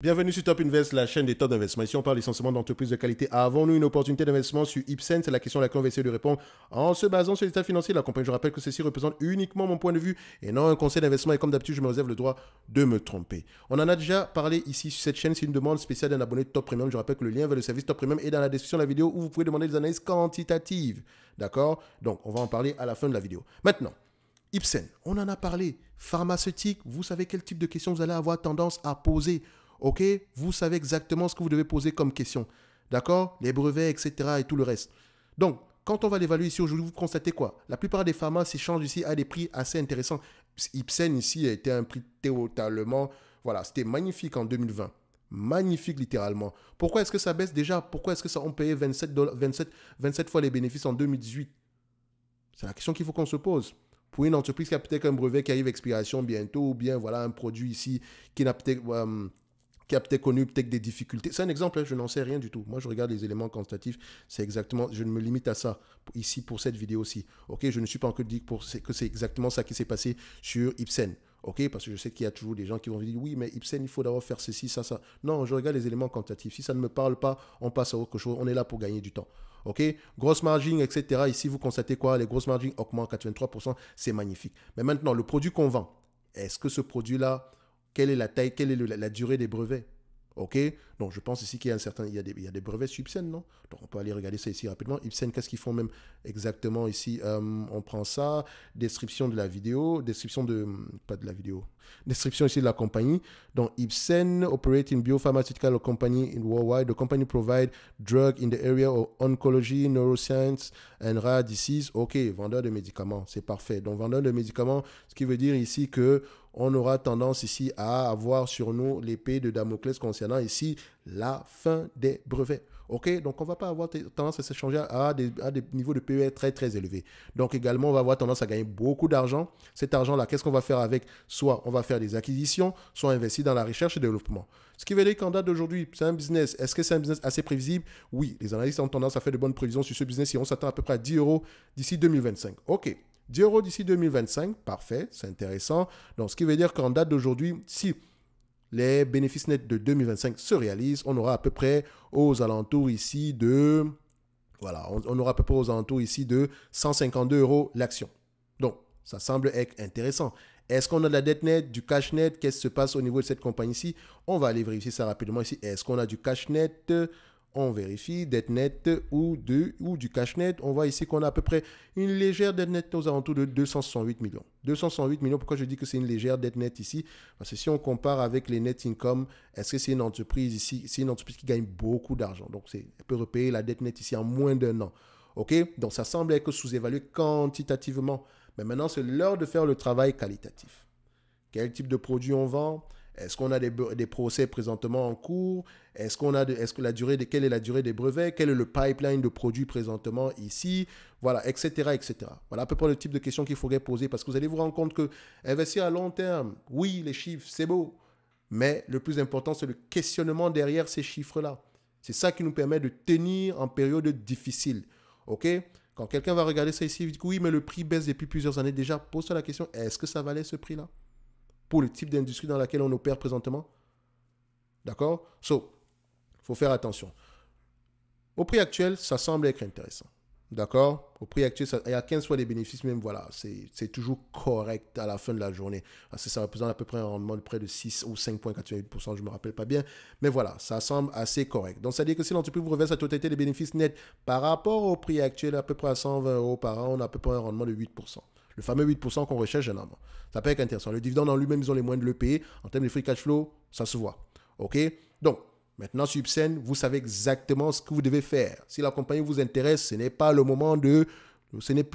Bienvenue sur Top Invest, la chaîne des top d'investissement. Ici, on parle essentiellement d'entreprises de qualité. Avons-nous une opportunité d'investissement sur Ipsen? C'est la question à laquelle on va essayer de répondre en se basant sur l'état financier de la compagnie. Je rappelle que ceci représente uniquement mon point de vue et non un conseil d'investissement. Et comme d'habitude, je me réserve le droit de me tromper. On en a déjà parlé ici sur cette chaîne. C'est une demande spéciale d'un abonné Top Premium. Je rappelle que le lien vers le service Top Premium est dans la description de la vidéo où vous pouvez demander des analyses quantitatives. D'accord? Donc, on va en parler à la fin de la vidéo. Maintenant, Ipsen, on en a parlé. Pharmaceutique, vous savez quel type de questions vous allez avoir tendance à poser. Ok, vous savez exactement ce que vous devez poser comme question. D'accord? Les brevets, etc. et tout le reste. Donc, quand on va l'évaluer ici aujourd'hui, vous constatez quoi? La plupart des pharma s'échangent ici à des prix assez intéressants. Ipsen ici a été un prix totalement... Voilà, c'était magnifique en 2020. Magnifique littéralement. Pourquoi est-ce que ça baisse déjà? Pourquoi est-ce que ça on payait 27 fois les bénéfices en 2018? C'est la question qu'il faut qu'on se pose. Pour une entreprise qui a peut-être un brevet qui arrive à expiration bientôt, ou bien voilà un produit ici qui n'a peut-être... qui a peut-être connu peut-être des difficultés. C'est un exemple, hein, je n'en sais rien du tout. Moi, je regarde les éléments quantitatifs, c'est exactement, je ne me limite à ça ici pour cette vidéo-ci. Ok, je ne suis pas encore dit que c'est exactement ça qui s'est passé sur Ipsen. Ok, parce que je sais qu'il y a toujours des gens qui vont dire oui, mais Ipsen, il faut d'abord faire ceci, ça, ça. Non, je regarde les éléments quantitatifs. Si ça ne me parle pas, on passe à autre chose. On est là pour gagner du temps. Ok, grosse margin, etc. Ici, vous constatez quoi? Les grosses margins augmentent 83%, c'est magnifique. Mais maintenant, le produit qu'on vend, est-ce que ce produit-là, quelle est la taille, quelle est la durée des brevets? Ok, donc je pense ici qu'il y a il y a des brevets sur Ipsen, non? Donc on peut aller regarder ça ici rapidement. Ipsen, qu'est-ce qu'ils font même exactement ici? On prend ça, description de la vidéo, description de, pas de la vidéo, description ici de la compagnie. Donc Ipsen operate in biopharmaceutical company in worldwide. The company provide drug in the area of oncology, neuroscience and rare disease. Ok, vendeur de médicaments, c'est parfait. Donc vendeur de médicaments, ce qui veut dire ici que on aura tendance ici à avoir sur nous l'épée de Damoclès concernant ici la fin des brevets. Ok, donc on ne va pas avoir tendance à s'échanger à des niveaux de PER très très élevés. Donc également, on va avoir tendance à gagner beaucoup d'argent. Cet argent-là, qu'est-ce qu'on va faire avec? Soit on va faire des acquisitions, soit investir dans la recherche et développement. Ce qui veut dire qu'en date d'aujourd'hui, c'est un business. Est-ce que c'est un business assez prévisible? Oui, les analystes ont tendance à faire de bonnes prévisions sur ce business et on s'attend à peu près à 10 euros d'ici 2025. Ok. 10 euros d'ici 2025, parfait, c'est intéressant. Donc, ce qui veut dire qu'en date d'aujourd'hui, si les bénéfices nets de 2025 se réalisent, on aura à peu près aux alentours ici de... Voilà, on aura à peu près aux alentours ici de 152 euros l'action. Donc, ça semble être intéressant. Est-ce qu'on a de la dette nette, du cash net? Qu'est-ce qui se passe au niveau de cette compagnie-ci? On va aller vérifier ça rapidement ici. Est-ce qu'on a du cash net? On vérifie dette nette ou du cash net. On voit ici qu'on a à peu près une légère dette nette aux alentours de 268 millions. 268 millions, pourquoi je dis que c'est une légère dette nette ici? Parce que si on compare avec les net income, est-ce que c'est une entreprise ici? C'est une entreprise qui gagne beaucoup d'argent. Donc, elle peut repayer la dette nette ici en moins d'un an. OK? Donc, ça semble être sous-évalué quantitativement. Mais maintenant, c'est l'heure de faire le travail qualitatif. Quel type de produit on vend? Est-ce qu'on a des procès présentement en cours? Est-ce que quelle est la durée des brevets? Quel est le pipeline de produits présentement ici? Voilà, etc., etc. Voilà à peu près le type de questions qu'il faudrait poser parce que vous allez vous rendre compte que investir à long terme, oui, les chiffres, c'est beau. Mais le plus important, c'est le questionnement derrière ces chiffres-là. C'est ça qui nous permet de tenir en période difficile. OK? Quand quelqu'un va regarder ça ici, il dit oui, mais le prix baisse depuis plusieurs années déjà. Pose-toi la question, est-ce que ça valait ce prix-là? Pour le type d'industrie dans laquelle on opère présentement. D'accord? So, il faut faire attention. Au prix actuel, ça semble être intéressant. D'accord? Au prix actuel, il y a 15 fois des bénéfices, même voilà, c'est toujours correct à la fin de la journée. Parce que ça représente à peu près un rendement de près de 6 ou 5,88%, je ne me rappelle pas bien. Mais voilà, ça semble assez correct. Donc, ça veut dire que si l'entreprise vous reverse la totalité des bénéfices nets par rapport au prix actuel, à peu près à 120 euros par an, on a à peu près un rendement de 8%. Le fameux 8% qu'on recherche généralement. Ça peut être intéressant. Le dividende en lui-même, ils ont les moyens de le payer. En termes de free cash flow, ça se voit. OK? Donc, maintenant, sur Ipsen, vous savez exactement ce que vous devez faire. Si la compagnie vous intéresse, ce n'est plus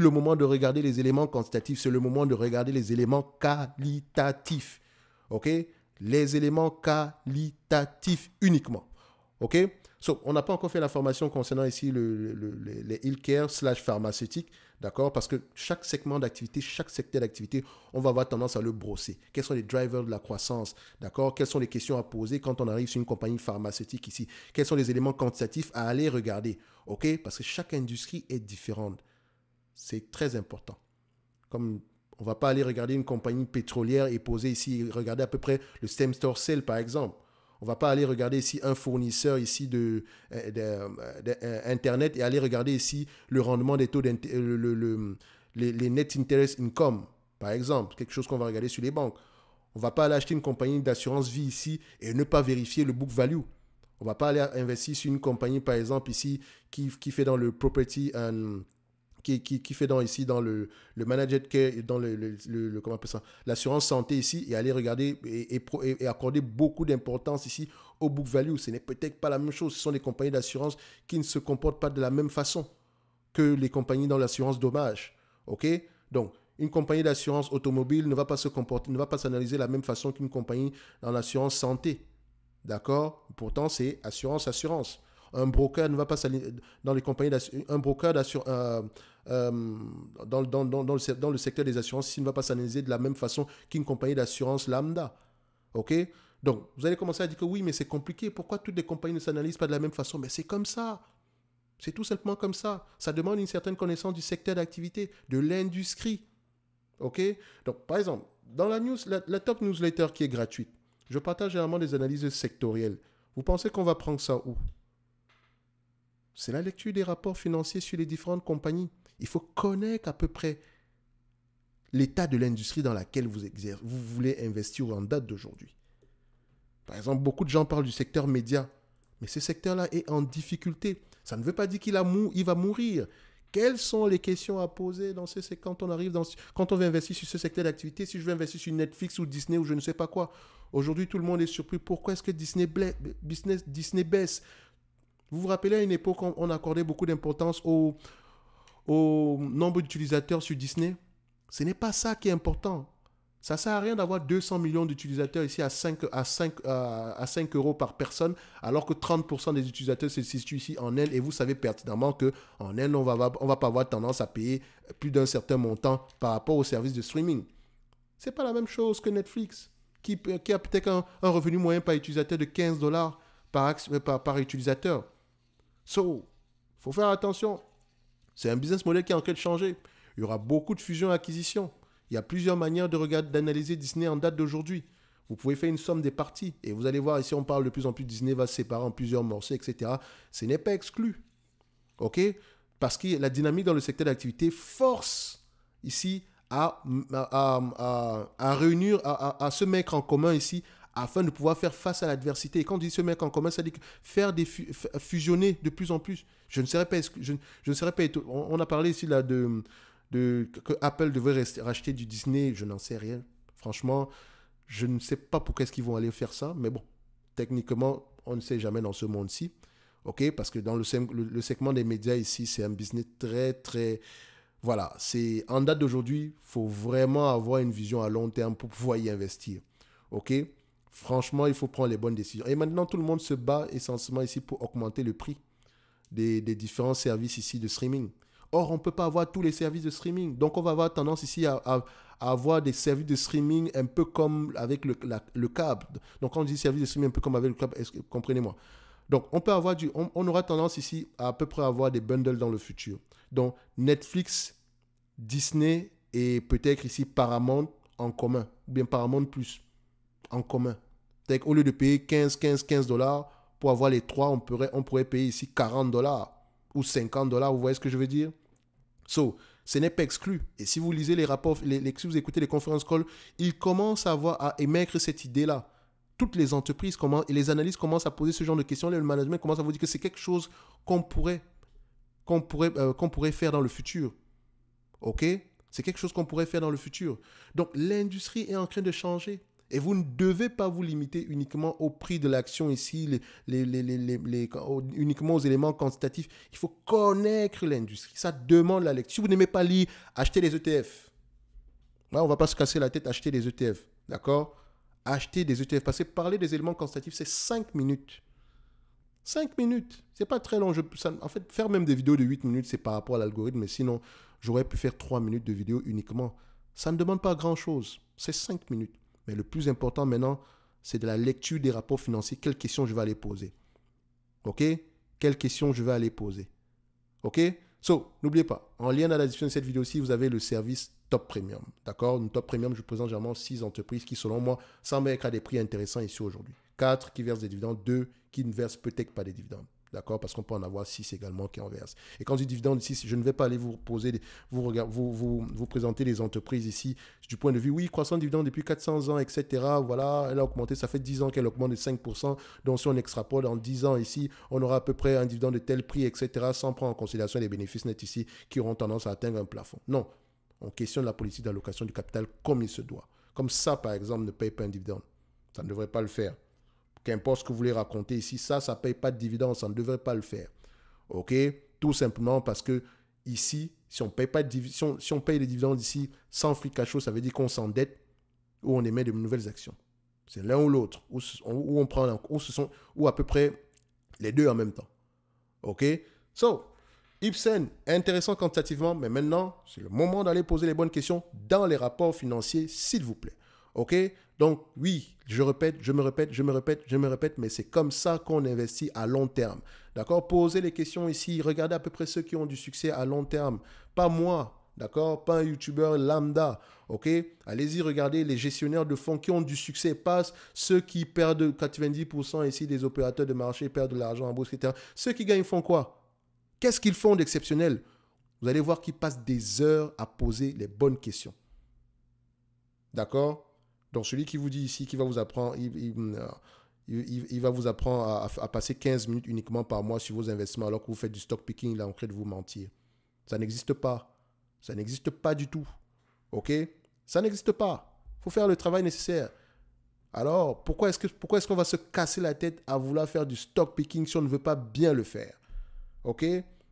le moment de regarder les éléments quantitatifs, c'est le moment de regarder les éléments qualitatifs. OK? Les éléments qualitatifs uniquement. OK? So, on n'a pas encore fait la formation concernant ici les healthcare / pharmaceutique, d'accord? Parce que chaque segment d'activité, chaque secteur d'activité, on va avoir tendance à le brosser. Quels sont les drivers de la croissance, d'accord? Quelles sont les questions à poser quand on arrive sur une compagnie pharmaceutique ici? Quels sont les éléments quantitatifs à aller regarder, ok? Parce que chaque industrie est différente. C'est très important. Comme on ne va pas aller regarder une compagnie pétrolière et poser ici, regarder à peu près le same store sale, par exemple. On ne va pas aller regarder ici un fournisseur ici Internet et aller regarder ici le rendement des taux les net interest income, par exemple, quelque chose qu'on va regarder sur les banques. On ne va pas aller acheter une compagnie d'assurance vie ici et ne pas vérifier le book value. On ne va pas aller investir sur une compagnie, par exemple, ici, qui fait dans le property and qui fait ici dans le managed care, dans comment on appelle ça, l'assurance santé ici, et aller regarder et accorder beaucoup d'importance ici au book value. Ce n'est peut-être pas la même chose. Ce sont des compagnies d'assurance qui ne se comportent pas de la même façon que les compagnies dans l'assurance dommage. OK? Donc, une compagnie d'assurance automobile ne va pas se comporter, ne va pas s'analyser de la même façon qu'une compagnie dans l'assurance santé. D'accord? Pourtant, c'est assurance. Un broker ne va pas dans les compagnies d'assurance. Un broker dans le secteur des assurances, il ne va pas s'analyser de la même façon qu'une compagnie d'assurance lambda. OK? Donc, vous allez commencer à dire que oui, mais c'est compliqué. Pourquoi toutes les compagnies ne s'analysent pas de la même façon? Mais c'est comme ça. C'est tout simplement comme ça. Ça demande une certaine connaissance du secteur d'activité, de l'industrie. OK? Donc, par exemple, dans la top newsletter qui est gratuite, je partage généralement des analyses sectorielles. Vous pensez qu'on va prendre ça où? C'est la lecture des rapports financiers sur les différentes compagnies. Il faut connaître à peu près l'état de l'industrie dans laquelle vous voulez investir en date d'aujourd'hui. Par exemple, beaucoup de gens parlent du secteur média, mais ce secteur-là est en difficulté. Ça ne veut pas dire qu'il va mourir. Quelles sont les questions à poser quand on veut investir sur ce secteur d'activité? Si je veux investir sur Netflix ou Disney ou je ne sais pas quoi. Aujourd'hui, tout le monde est surpris. Pourquoi est-ce que Disney baisse? Vous vous rappelez, à une époque, on accordait beaucoup d'importance au nombre d'utilisateurs sur Disney. Ce n'est pas ça qui est important. Ça ne sert à rien d'avoir 200 millions d'utilisateurs ici à 5 euros par personne, alors que 30% des utilisateurs se situent ici en Inde. Et vous savez pertinemment qu'en Inde, on va pas avoir tendance à payer plus d'un certain montant par rapport aux services de streaming. Ce n'est pas la même chose que Netflix, qui a peut-être un revenu moyen par utilisateur de $15 par utilisateur. Il faut faire attention. C'est un business model qui est en train de changer. Il y aura beaucoup de fusions et acquisitions. Il y a plusieurs manières d'analyser Disney en date d'aujourd'hui. Vous pouvez faire une somme des parties. Et vous allez voir, ici, on parle de plus en plus, Disney va se séparer en plusieurs morceaux, etc. Ce n'est pas exclu. OK? Parce que la dynamique dans le secteur d'activité force ici à réunir, à se mettre en commun ici afin de pouvoir faire face à l'adversité. Et quand on dit se mettre en commun, ça dit faire fusionner de plus en plus. Je ne serais pas étonné. On a parlé ici là que Apple devrait racheter du Disney, je n'en sais rien. Franchement, je ne sais pas pourquoi est-ce qu'ils vont aller faire ça, mais bon, techniquement, on ne sait jamais dans ce monde-ci. OK? Parce que dans le segment des médias ici, c'est un business très, très... Voilà, c'est en date d'aujourd'hui, il faut vraiment avoir une vision à long terme pour pouvoir y investir. OK? Franchement, il faut prendre les bonnes décisions. Et maintenant, tout le monde se bat essentiellement ici pour augmenter le prix des différents services ici de streaming. Or, on ne peut pas avoir tous les services de streaming. Donc, on va avoir tendance ici à avoir des services de streaming un peu comme avec le câble. Donc, quand on dit service de streaming un peu comme avec le câble, comprenez-moi. Donc, on aura tendance ici à peu près avoir des bundles dans le futur. Donc, Netflix, Disney et peut-être ici Paramount en commun. Ou bien Paramount Plus en commun. C'est-à-dire qu'au lieu de payer 15 $, pour avoir les trois, on pourrait payer ici $40 ou $50, vous voyez ce que je veux dire? Ce n'est pas exclu. Et si vous lisez les rapports, si vous écoutez les conférences calls, ils commencent à émettre cette idée-là. Toutes les entreprises et les analystes commencent à poser ce genre de questions. Le management commence à vous dire que c'est quelque chose qu'on pourrait faire dans le futur. OK? C'est quelque chose qu'on pourrait faire dans le futur. Donc, l'industrie est en train de changer. Et vous ne devez pas vous limiter uniquement au prix de l'action ici, uniquement aux éléments quantitatifs. Il faut connaître l'industrie. Ça demande la lecture. Si vous n'aimez pas lire, achetez des ETF. Ouais, on ne va pas se casser la tête, acheter des ETF. D'accord? Acheter des ETF. Parce que parler des éléments quantitatifs, c'est 5 minutes. 5 minutes. C'est pas très long. En fait, faire même des vidéos de 8 minutes, c'est par rapport à l'algorithme. Mais sinon, j'aurais pu faire 3 minutes de vidéo uniquement. Ça ne demande pas grand-chose. C'est 5 minutes. Mais le plus important maintenant, c'est de la lecture des rapports financiers. Quelles questions je vais aller poser? OK? Quelles questions je vais aller poser? OK? N'oubliez pas, en lien dans la description de cette vidéo-ci, vous avez le service Top Premium. D'accord? Une Top Premium, je présente généralement 6 entreprises qui, selon moi, semblent être à des prix intéressants ici aujourd'hui. 4 qui versent des dividendes, 2 qui ne versent peut-être pas des dividendes. D'accord? Parce qu'on peut en avoir 6 également qui en versent. Et quand je dis dividende ici, je ne vais pas aller vous présenter les entreprises ici du point de vue, oui, croissance de dividende depuis 400 ans, etc. Voilà, elle a augmenté, ça fait 10 ans qu'elle augmente de 5%. Donc, si on extrapole en 10 ans ici, on aura à peu près un dividende de tel prix, etc. sans prendre en considération les bénéfices nets ici qui auront tendance à atteindre un plafond. Non, on questionne la politique d'allocation du capital comme il se doit. Comme ça, par exemple, ne paye pas un dividende. Ça ne devrait pas le faire. Qu'importe ce que vous voulez raconter ici, ça ne paye pas de dividendes, ça ne devrait pas le faire. OK? Tout simplement parce que ici, si on paye les dividendes ici sans free cash flow, ça veut dire qu'on s'endette ou on émet de nouvelles actions. C'est l'un ou l'autre, ou à peu près les deux en même temps. OK? So, Ipsen, intéressant quantitativement, mais maintenant, c'est le moment d'aller poser les bonnes questions dans les rapports financiers, s'il vous plaît. OK? Donc, oui, je me répète, mais c'est comme ça qu'on investit à long terme. D'accord? Posez les questions ici. Regardez à peu près ceux qui ont du succès à long terme. Pas moi, d'accord? Pas un YouTuber lambda. OK? Allez-y, regardez les gestionnaires de fonds qui ont du succès. Pas ceux qui perdent 90% ici des opérateurs de marché, perdent de l'argent en bourse, etc. Ceux qui gagnent font quoi? Qu'est-ce qu'ils font d'exceptionnel? Vous allez voir qu'ils passent des heures à poser les bonnes questions. D'accord? Donc, celui qui vous dit ici qu'il va vous apprendre, il va vous apprendre à passer 15 minutes uniquement par mois sur vos investissements alors que vous faites du stock picking, il est en train de vous mentir. Ça n'existe pas. Ça n'existe pas du tout. OK? Ça n'existe pas. Il faut faire le travail nécessaire. Alors, pourquoi est-ce qu'on va se casser la tête à vouloir faire du stock picking si on ne veut pas bien le faire? OK?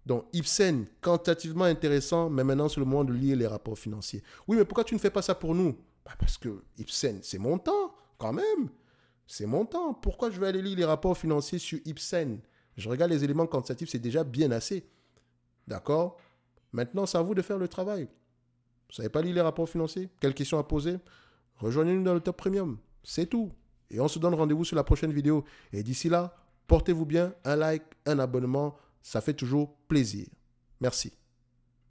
Donc, Ipsen, quantitativement intéressant, mais maintenant, c'est le moment de lire les rapports financiers. Oui, mais pourquoi tu ne fais pas ça pour nous? Parce que Ipsen, c'est mon temps, quand même. C'est mon temps. Pourquoi je vais aller lire les rapports financiers sur Ipsen? Je regarde les éléments quantitatifs, c'est déjà bien assez. D'accord? Maintenant, c'est à vous de faire le travail. Vous ne savez pas lire les rapports financiers? Quelles questions à poser? Rejoignez-nous dans le Top Premium. C'est tout. Et on se donne rendez-vous sur la prochaine vidéo. Et d'ici là, portez-vous bien. Un like, un abonnement, ça fait toujours plaisir. Merci.